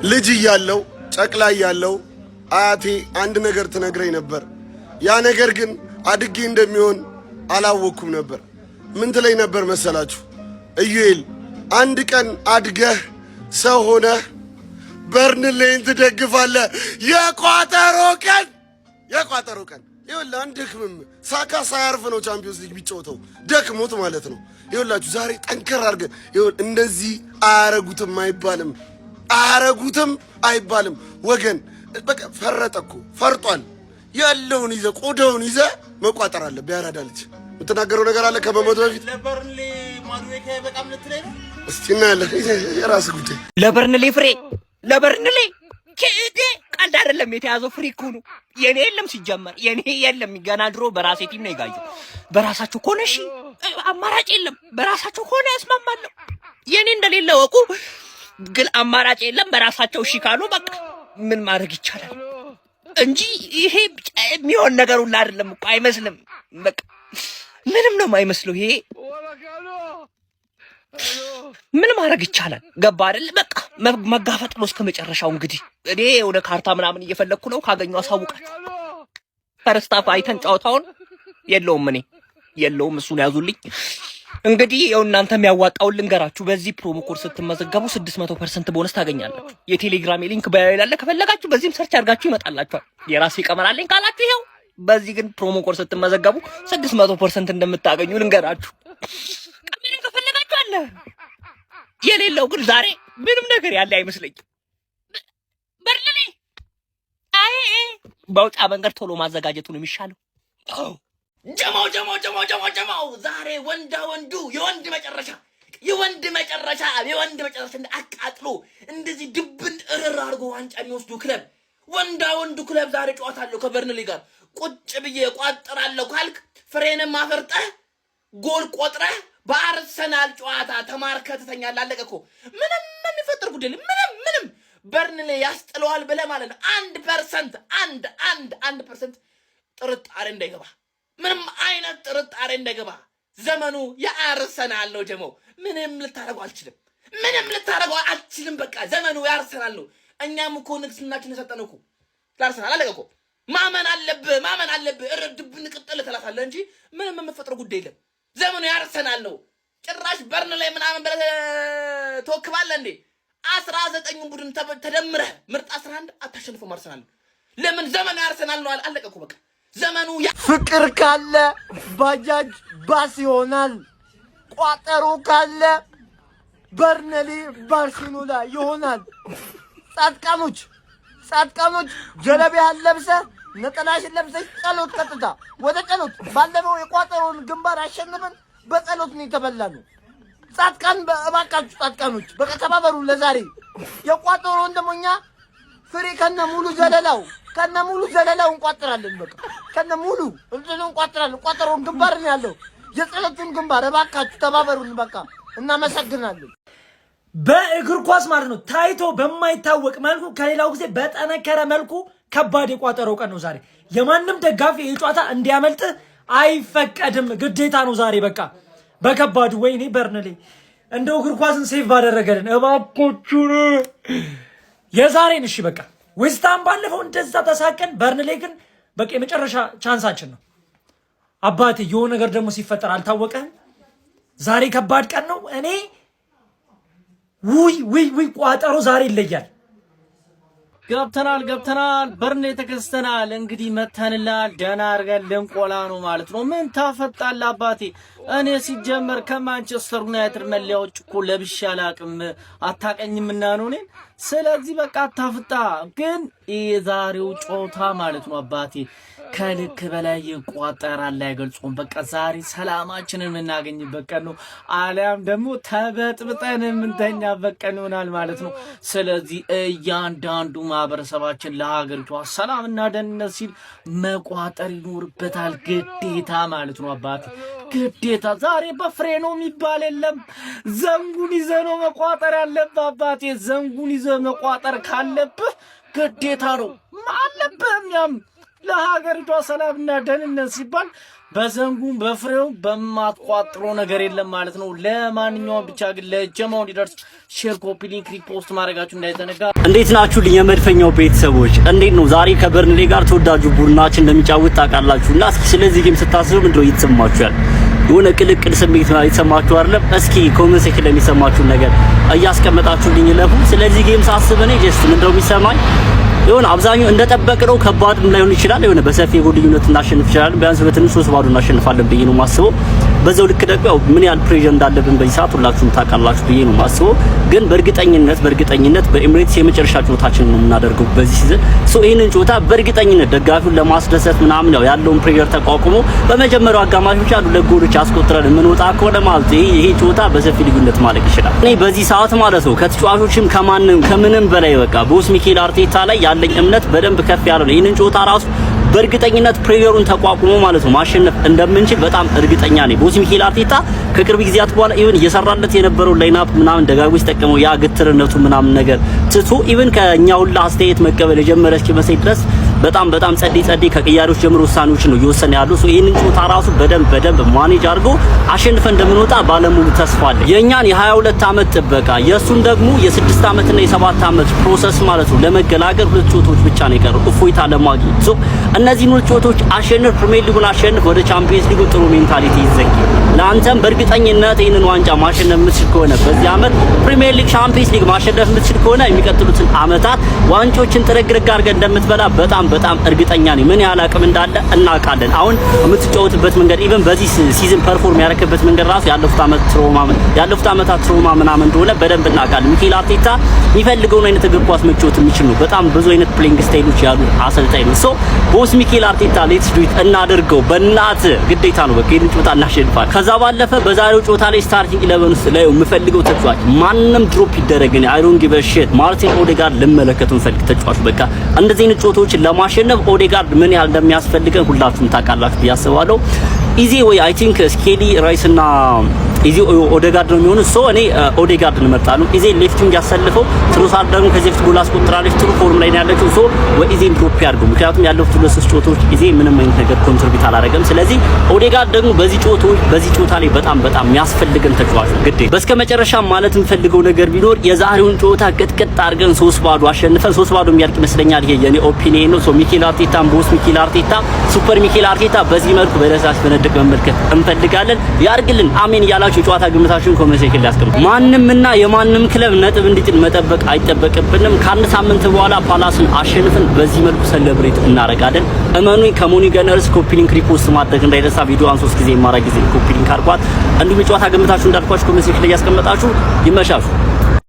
ልጅ እያለው ጨቅላ እያለው አያቴ አንድ ነገር ትነግረኝ ነበር። ያ ነገር ግን አድጌ እንደሚሆን አላወኩም ነበር። ምን ትለኝ ነበር መሰላችሁ? ኢዩኤል አንድ ቀን አድገህ ሰው ሆነህ በርንሌን ትደግፋለህ። የቋጠሮ ቀን ይኸውልህ፣ አንደክምም። ሳካ ሳያርፍ ነው ቻምፒዮንስ ሊግ ቢጫወተው ደክሞት ማለት ነው። ይኸውላችሁ ዛሬ ጠንከር አድርገን እንደዚህ አያረጉትም አይባልም ወገን። በቃ ፈረጠ እኮ ፈርጧል። ያለውን ይዘህ ቆዳውን ይዘህ መቋጠር አለብህ። ያራዳ ልጅ የምትናገረው ነገር አለ ከመሞቱ በፊት ለበርንሌ ማዱዌካ በጣም ልትለኝ ነው። እስቲ እናያለን። የራስህ ጉዳይ። ለበርንሌ ፍሬ ለበርንሌ ከእዴ ቀልድ አይደለም የተያዘው። ፍሪ እኮ ነው። የኔ የለም ሲጀመር የኔ የለም። ገና ድሮ በራሴ ቲም ነው የጋየው። በራሳቸው ከሆነ እሺ አማራጭ የለም። በራሳቸው ከሆነ ያስማማለሁ። የኔ እንደሌለ ወቁ። ግን አማራጭ የለም። በራሳቸው እሺ ካሉ በቃ ምን ማድረግ ይቻላል እንጂ ይሄ የሚሆን ነገር ሁሉ አይደለም እኮ አይመስልም። በቃ ምንም ነው የማይመስለው። ይሄ ምን ማድረግ ይቻላል? ገባ አይደል? በቃ መጋፈጥ ነው እስከመጨረሻው። እንግዲህ እኔ ወደ ካርታ ምናምን እየፈለኩ ነው። ካገኘው አሳውቃችሁ። ፈርስታፍ አይተን ጨዋታውን የለውም እኔ የለውም፣ እሱን ያዙልኝ። እንግዲህ ያው እናንተ የሚያዋጣውን ልንገራችሁ። በዚህ ፕሮሞ ኮድ ስትመዘገቡ 600% ቦነስ ታገኛላችሁ። የቴሌግራም ሊንክ ባዮ ላይ ከፈለጋችሁ በዚህም ሰርች አድርጋችሁ ይመጣላችኋል። የራሴ ቀመር አለኝ ካላችሁ ይሄው። በዚህ ግን ፕሮሞ ኮድ ስትመዘገቡ 600% እንደምታገኙ ልንገራችሁ። ቀመርን ከፈለጋችሁ አለ። የሌለው ግን ዛሬ ምንም ነገር ያለ አይመስለኝም። በርለኔ አይ በውጣ መንገድ ቶሎ ማዘጋጀቱ ነው የሚሻለው። ጀማው ዛሬ ወንዱ የወንድ መጨረሻ አቃጥሎ እንደዚህ ድብን እርር አድርጎ ዋንጫ የሚወስዱ ክለብ ወንዱ ክለብ ዛሬ ጨዋታ አለው ከበርንሌ ጋር። ቁጭ ብዬ ቋጥራለሁ ካልክ ፍሬንም አፈርጠህ ጎል ቆጥረህ በአርሰናል ጨዋታ ተማርከህ ትተኛለህ። አለቀ እኮ። ምንም የሚፈጠር ጉዳይ ምንም በርንሌ ያስጥለዋል ብለህ ማለት ነው። 1% ጥርጣሬ እንዳይገባ፣ ምንም አይነት ጥርጣሬ እንዳይገባ። ዘመኑ የአርሰናል ነው። ደግሞ ምንም ልታረገው አልችልም። በቃ ዘመኑ የአርሰናል ነው። እኛም እኮ ንግስናችን የሰጠነው እኮ ለአርሰናል። አለቀ እኮ። ማመን አለብህ። እርድብን ቅጥል ትላታለህ እንጂ ምንም የምፈጥረው ጉዳይ የለም። ዘመኑ የአርሰናል ነው። ጭራሽ በርንሌ ምናምን ብለህ ተወክባለህ እንዴ? 19 ቡድን ተደምረህ ምርጥ 11 አታሸንፈውም አርሰናል። ለምን? ዘመኑ የአርሰናል ነው። አለቀ እኮ በቃ። ዘመኑ ፍቅር ካለ ባጃጅ ባስ ይሆናል። ቋጠሮ ካለ በርንሌ ባርሴሎና ይሆናል። ጻድቃኖች ጀለቢያን ለብሰህ ነጠላሽን ለብሰህ ጸሎት፣ ቀጥታ ወደ ጸሎት። ባለፈው የቋጠሮን ግንባር አሸንፈን በጸሎት ነው የተበላነው። ጻድቃን እባካችሁ ጻድቃኖች በቃ ተባበሩ። ለዛሬ የቋጠሮን ደግሞ እኛ ፍሬ ከነ ሙሉ ዘለላው እንቋጥራለን። በቃ ከነ ሙሉ እንቋጥራለን። ቋጠሮን ግንባር ነው ያለው፣ የጸሎቱን ግንባር። እባካችሁ ተባበሩን። በቃ እናመሰግናለን። በእግር ኳስ ማለት ነው ታይቶ በማይታወቅ መልኩ ከሌላው ጊዜ በጠነከረ መልኩ ከባድ የቋጠሮ ቀን ነው ዛሬ። የማንም ደጋፊ የጨዋታ እንዲያመልጥ አይፈቀድም፣ ግዴታ ነው ዛሬ። በቃ በከባዱ ወይኔ በርንሌ እንደው እግር ኳስን ሴቭ ባደረገልን እባኮቹን የዛሬን። እሺ በቃ ዌስትሃም ባለፈው እንደዛ ተሳቀን፣ በርንሌ ግን በቃ የመጨረሻ ቻንሳችን ነው። አባቴ የሆነ ነገር ደግሞ ሲፈጠር አልታወቀም። ዛሬ ከባድ ቀን ነው። እኔ ውይ ቋጠሮ ዛሬ ይለያል። ገብተናል በርንሌ ተከስተናል። እንግዲህ መተንላል። ደህና አድርገን ልንቆላ ነው ማለት ነው። ምን ታፈጣለህ አባቴ? እኔ ሲጀመር ከማንቸስተር ዩናይትድ መለያዎች እኮ ለብሼ አላቅም። አታቀኝምና ነው እኔን። ስለዚህ በቃ አታፍጣ። ግን የዛሬው ጨዋታ ማለት ነው አባቴ ከልክ በላይ ይቋጠራል። አይገልጾም። በቃ ዛሬ ሰላማችንን የምናገኝበት ቀን ነው። አሊያም ደግሞ ተበጥብጠን የምንተኛበት ቀን ይሆናል ማለት ነው። ስለዚህ እያንዳንዱ ማህበረሰባችን ለሀገሪቷ ሰላምና ደህንነት ሲል መቋጠር ይኖርበታል፣ ግዴታ ማለት ነው አባቴ፣ ግዴታ። ዛሬ በፍሬ ነው የሚባል የለም። ዘንጉን ይዘህ ነው መቋጠር ያለብህ አባቴ። ዘንጉን ይዘህ መቋጠር ካለብህ ግዴታ ነው አለብህም። ያም ለሀገሪቷ ሰላምና ደህንነት ሲባል በዘንጉም በፍሬው በማትቋጥሮ ነገር የለም ማለት ነው። ለማንኛውም ብቻ ግን ለጀማው እንዲደርስ ሼር፣ ኮፒ ሊንክ፣ ሪፖስት ማድረጋችሁ እንዳይዘነጋ። እንዴት ናችሁ የመድፈኛው ቤተሰቦች? እንዴት ነው? ዛሬ ከበርንሌ ጋር ተወዳጁ ቡድናችን እንደሚጫወት ታውቃላችሁ። እና እስኪ ስለዚህ ጌም ስታስቡ ምንድነው እየተሰማችኋል? የሆነ ቅልቅል ስሜት ነው የተሰማችሁ አይደለም? እስኪ ኮሜንት ሴክሽን ላይ የሚሰማችሁ ነገር እያስቀመጣችሁልኝ ለፉ። ስለዚህ ጌም ሳስብ እኔ ጀስት ምንድነው የሚሰማኝ የሆነ አብዛኛው እንደጠበቅነው ከባድም ላይሆን ይችላል። የሆነ በሰፊ የጎል ልዩነት እናሸንፍ ይችላል። ቢያንስ በትንሽ 3-0 እናሸንፋለን ብዬ ነው ማስበው። በዛው ልክ ደግሞ ያው ምን ያህል ፕሬሸር እንዳለብን በዚህ ሰዓት ሁላችሁም ታውቃላችሁ ብዬ ነው ማስበው። ግን በእርግጠኝነት በኤምሬትስ የመጨረሻ ጨዋታችን ነው የምናደርገው በዚህ ሲዝን። ይሄንን ጨዋታ በእርግጠኝነት ደጋፊውን ለማስደሰት ምናምን ያው ያለውን ፕሬሸር ተቋቁሞ በመጀመሪያው አጋማሽ ብቻ ሁለት ጎሎች አስቆጥረን የምንወጣ ከሆነ ማለት ይሄ ጨዋታ በሰፊ ልዩነት ማለቅ ይችላል። እኔ በዚህ ሰዓት ማለት ነው ከተጫዋቾችም ከምንም በላይ በቃ ቦስ ሚኬል አርቴታ ላይ ያለኝ እምነት በደንብ ከፍ ያለ ነው። ይሄንን ጨዋታ ራሱ በእርግጠኝነት ፕሬሸሩን ተቋቁሞ ማለት ነው ማሸነፍ እንደምንችል በጣም እርግጠኛ ነኝ። ቦስ ሚኬል አርቴታ ከቅርብ ጊዜያት በኋላ ኢቭን እየሰራለት የነበረው ላይናፕ ምናምን ደጋግሞ ተጠቅመው ያ ግትርነቱ ምናምን ነገር ትቶ ኢቭን ከኛ ሁላ አስተያየት መቀበል የጀመረ እስኪመስል ድረስ በጣም ጸዴ ከቅያሬዎች ጀምሮ ውሳኔዎች ነው እየወሰነ ያለው። ይሄንን ጨዋታ ራሱ በደንብ ማኔጅ አድርጎ አሸንፈን እንደምንወጣ ባለሙሉ ተስፋ አለ። የኛን የ22 ዓመት ጥበቃ የሱን ደግሞ የ6 ዓመትና የ7 ዓመት ፕሮሰስ ማለት ነው ለመገላገል ሁለት ጨዋታዎች ብቻ ነው የቀረው እፎይታ ለማግኘት። እነዚህን ሁለት ጨዋታዎች አሸንፍ፣ ፕሪሚየር ሊጉን አሸንፍ፣ ወደ ቻምፒየንስ ሊጉ ጥሩ ሜንታሊቲ ይዘኪ። ለአንተም በእርግጠኝነት ይሄንን ዋንጫ ማሸነፍ የምትችል ከሆነ በዚህ ዓመት ፕሪሚየር ሊግ፣ ቻምፒየንስ ሊግ ማሸነፍ የምትችል ከሆነ የሚቀጥሉትን ዓመታት ዋንጫዎችን ጥርግርግ አድርገህ እንደምትበላ በጣም እርግጠኛ ነኝ። ምን ያህል አቅም እንዳለ እናውቃለን። አሁን የምትጫወትበት መንገድ ኢቭን በዚህ ሲዝን ፐርፎርም ያደረክበት መንገድ ራሱ ያለፉት ዓመታት ትሮማ ምናምን እንደሆነ በደንብ እናውቃለን። ሚኬል አርቴታ የሚፈልገውን አይነት እግር ኳስ መጫወት የሚችል ነው። በጣም ብዙ አይነት ፕሌይንግ ስታይሎች ያሉ አሰልጣኝ ነው። ቦስ ሚኬል አርቴታ ሌትስ ዱ ኢት እናድርገው። በእናት ግዴታ ነው። በቃ ይሄን ጨዋታ እናሸንፋለን። ከዛ ባለፈ በዛሬው ጨዋታ ላይ ስታርቲንግ 11 ውስጥ ላይ የምፈልገው ተጫዋች ማንንም ድሮፕ ይደረግኝ አይ ዶንት ጊቭ አ ሺት ማርቲን ኦዴጋርድ ልመለከቱን ፈልግ ተጫዋች በቃ እንደዚህ አይነት ጨዋታዎችን ለማሸነፍ ኦዴጋርድ ምን ያህል እንደሚያስፈልገን ሁላችሁም ታውቃላችሁ ብዬ አስባለሁ። ኢዚ ወይ አይ ቲንክ ስኬሊ ራይስ እና ኢዚ ኦዴጋርድ ነው የሚሆነው። እኔ ኦዴጋርድን እመርጣለሁ። ኢዚ ሌፍቲንግ ያሰልፈው ትሮሳርድ ደግሞ ከዚህ በፊት ጎል አስቆጥራለች። ጥሩ ፎርም ላይ ነው ያለችው። ወኢዚ ኢምፕሩቭ ያድርጉ። ምክንያቱም ያለፉት ሁለት ሶስት ጨዋታዎች ኢዚ ምንም አይነት ነገር ኮንትሪቢዩት አላደረገም። ስለዚህ ኦዴጋርድ ደግሞ በዚህ ጨዋታ ላይ በጣም የሚያስፈልገን ተጫዋች ነው። ግዴ በስከመጨረሻ ማለት የምፈልገው ነገር ቢኖር የዛሬውን ጨዋታ ቅጥቅጥ አድርገን 3-0 አሸንፈን 3-0 የሚያልቅ ይመስለኛል። ይሄ የኔ ኦፒኒየን ነው። ሚኬል አርቴታ ቦስ ሚኬል አርቴታ ሱፐር ሚኬል አርቴታ በዚህ መልኩ በደሳስ በነደቅ መመልከት እንፈልጋለን። ያርግልን አሜን እያላችሁ የጨዋታ ግምታችሁን ኮሜንት ሴክሽን ላይ አስቀምጡ። ማንምና የማንም ክለብ ነጥብ እንዲጥል መጠበቅ አይጠበቅብንም። ከአንድ ሳምንት በኋላ ፓላስን አሸንፈን በዚህ መልኩ ሰለብሬት እናደርጋለን። እመኑኝ ከሞኒ ገነርስ ኮፒ ሊንክ ሪፖስት ማድረግ እንዳይረሳ። ቪዲዮዋን 3 ጊዜ ማራ ጊዜ ኮፒ ሊንክ አድርጓት። እንዲሁም የጨዋታ ግምታችሁን እንዳልኳችሁ ኮሜንት ሴክሽን ላይ ያስቀምጣችሁ። ይመሻችሁ።